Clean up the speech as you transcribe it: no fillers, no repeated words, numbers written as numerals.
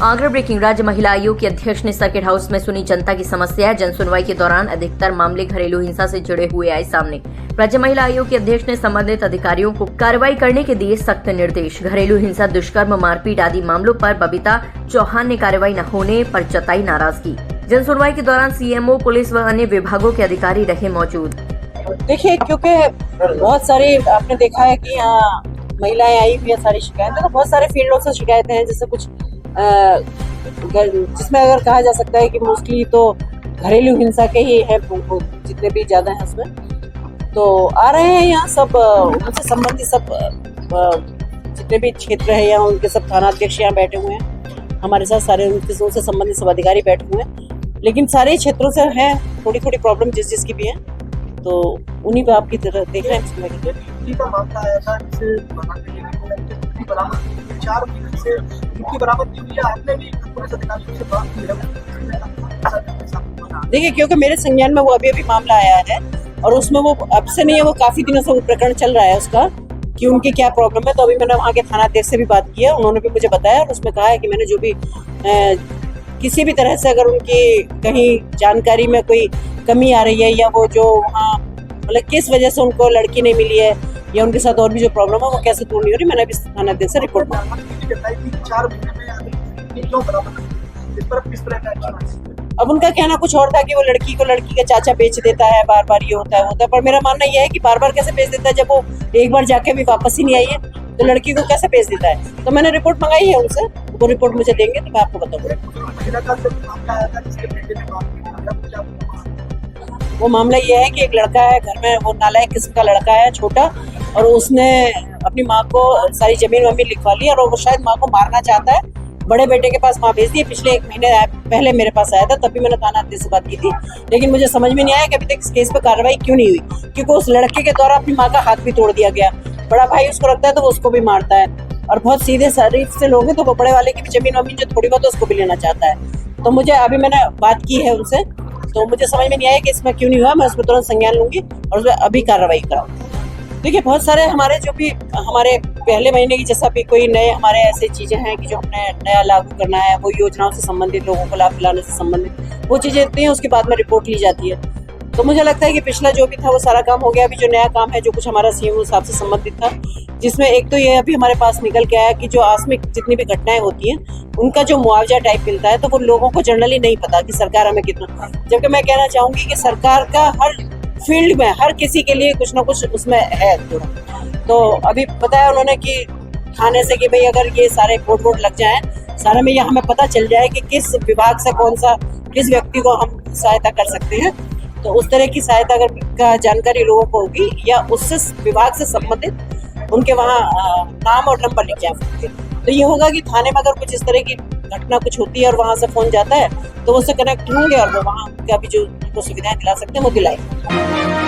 Agra breaking. राज्य महिला आयोग के अध्यक्ष ने सर्किट हाउस में सुनी जनता की समस्या। जन सुनवाई के दौरान अधिकतर मामले घरेलू हिंसा से जुड़े हुए आए सामने। राज्य महिला आयोग के अध्यक्ष ने संबंधित अधिकारियों को कार्रवाई करने के दिए सख्त निर्देश। घरेलू हिंसा, दुष्कर्म, मारपीट आदि मामलों पर बबीता चौहान ने कार्रवाई न होने पर जताई नाराजगी। जन सुनवाई के दौरान सीएमओ, पुलिस व अन्य विभागों के अधिकारी रहे मौजूद। देखिए, क्योंकि बहुत सारी आपने देखा है कि यहाँ महिलाएं आई हुई है, सारी शिकायतें तो बहुत सारे फील्डों से शिकायतें हैं, जैसे कुछ जिसमें अगर कहा जा सकता है कि मोस्टली तो घरेलू हिंसा के ही हैं, जितने भी ज्यादा हैं उसमें तो आ रहे हैं यहाँ सब उनसे संबंधित सब जितने भी क्षेत्र है यहाँ उनके सब थानाध्यक्ष यहाँ बैठे हुए हैं हमारे साथ, सारे उनसे संबंधित सब अधिकारी बैठे हुए हैं, लेकिन सारे क्षेत्रों से हैं थोड़ी थोड़ी प्रॉब्लम जिसकी भी है, तो उन्हीं पे आपकी तरह देख रहे हैं। मामला आया था देखिए, क्योंकि मेरे संज्ञान में वो अभी मामला आया है और उसमें वो अब से नहीं है, वो काफी दिनों से वो प्रकरण चल रहा है उसका कि उनकी क्या प्रॉब्लम है। तो अभी मैंने वहाँ के थानाध्यक्ष से भी बात की है, उन्होंने भी मुझे बताया और उसमें कहा है कि मैंने जो भी किसी भी तरह से अगर उनकी कहीं जानकारी में कोई कमी आ रही है या वो जो वहाँ मतलब किस वजह से उनको लड़की नहीं मिली है या उनके साथ और भी जो प्रॉब्लम है वो कैसे दूर नहीं हो रही, मैंने अभी थानाध्यक्ष से रिपोर्ट अब उनका कहना कुछ और था कि वो लड़की को लड़की का चाचा बेच देता है, बार बार ये होता है पर मेरा मानना यह है कि बार बार कैसे बेच देता है, जब वो एक बार जाके भी वापस ही नहीं आई है तो लड़की को कैसे बेच देता है। तो मैंने रिपोर्ट मंगाई है उनसे, वो रिपोर्ट मुझे देंगे तो मैं आपको बताऊंगा। वो मामला ये है कि एक लड़का है घर में, वो नालायक किस्म का लड़का है छोटा, और उसने अपनी माँ को सारी जमीन वमीन लिखवा ली और वो शायद माँ को मारना चाहता है। बड़े बेटे के पास माँ भेज दी। पिछले 1 महीने पहले मेरे पास आया था, तभी मैंने थाना अध्यक्ष से बात की थी, लेकिन मुझे समझ में नहीं आया कि अभी तक इस केस पे कार्रवाई क्यों नहीं हुई, क्योंकि उस लड़के के द्वारा अपनी माँ का हाथ भी तोड़ दिया गया। बड़ा भाई उसको रखता है तो वो उसको भी मारता है, और बहुत सीधे शरीफ से लोग हैं तो वो बड़े वाले की भी जमीन वमीन जो थोड़ी बहुत उसको भी लेना चाहता है। तो मुझे अभी मैंने बात की है उनसे, तो मुझे समझ में नहीं आया कि इसमें क्यों नहीं हुआ। मैं उसमें तुरंत संज्ञान लूंगी और उसमें अभी कार्रवाई कराऊंगी। देखिए, बहुत सारे हमारे जो भी हमारे पहले महीने की जैसा भी कोई नए हमारे ऐसे चीजें हैं कि जो हमने नया लागू करना है, वो योजनाओं से संबंधित, लोगों को लाभ दिलाने से संबंधित वो चीजें इतनी हैं, उसके बाद में रिपोर्ट ली जाती है। तो मुझे लगता है कि पिछला जो भी था वो सारा काम हो गया। अभी जो नया काम है, जो कुछ हमारा सीएमओ साहब से संबंधित था, जिसमें एक तो ये अभी हमारे पास निकल के आया कि जो आकस्मिक जितनी भी घटनाएं होती हैं उनका जो मुआवजा टाइप मिलता है, तो वो लोगों को जनरली नहीं पता कि सरकार हमें कितना, जबकि मैं कहना चाहूंगी कि सरकार का हर फील्ड में हर किसी के लिए कुछ ना कुछ उसमें है। तो अभी बताया उन्होंने कि थाने से कि भाई अगर ये सारे बोर्ड वोट लग जाए सारे में, ये हमें पता चल जाए कि किस विभाग से कौन सा किस व्यक्ति को हम सहायता कर सकते हैं, तो उस तरह की सहायता अगर का जानकारी लोगों को होगी या उससे विभाग से संबंधित उनके वहाँ नाम और नंबर लिख जाए, तो ये होगा कि थाने में अगर कुछ इस तरह की घटना कुछ होती है और वहाँ से फोन जाता है तो उससे कनेक्ट होंगे और वो वहाँ क्या भी जो उनको सुविधाएं दिला सकते हैं वो दिलाएंगे।